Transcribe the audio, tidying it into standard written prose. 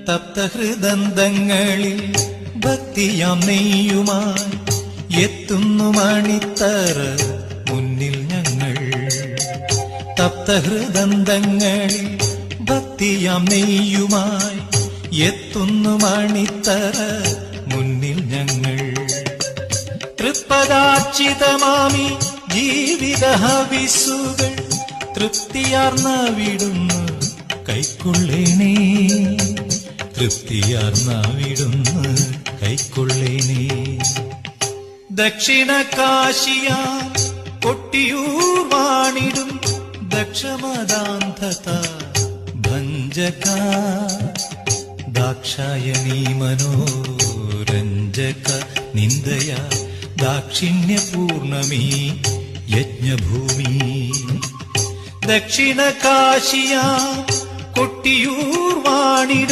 തപ്തഹൃദന്തങ്ങളിൽ ഭക്തിയാം നെയ്യുമായി എത്തുന്നു മണിത്തറ മുന്നിൽ ഞങ്ങൾ. തപ്തഹൃദന്തങ്ങളിൽ ഭക്തിയാം നെയ്യുമായി എത്തുന്നു മണിത്തറ മുന്നിൽ ഞങ്ങൾ. തൃപ്പദാർച്ചിതമാമി ജീവിത ഹവിസുകൾ തൃപ്തിയാർന്ന വിടുന്നു കൈക്കൊള്ളേണേ. തൃപ്തിയാർന്ന വിടുന്നു കൈക്കൊള്ളേണേ. ദക്ഷിണ കാശിയ കൊട്ടിയൂർ വാണിടും ദക്ഷമദാന്ധത ഭഞ്ജക ദാക്ഷായണീ മനോരഞ്ജക നിന്ദയ ദാക്ഷിണ്യപൂർണമീ യജ്ഞഭൂമി. ദക്ഷിണ കാശിയ കൊട്ടിയൂർ വാണിടും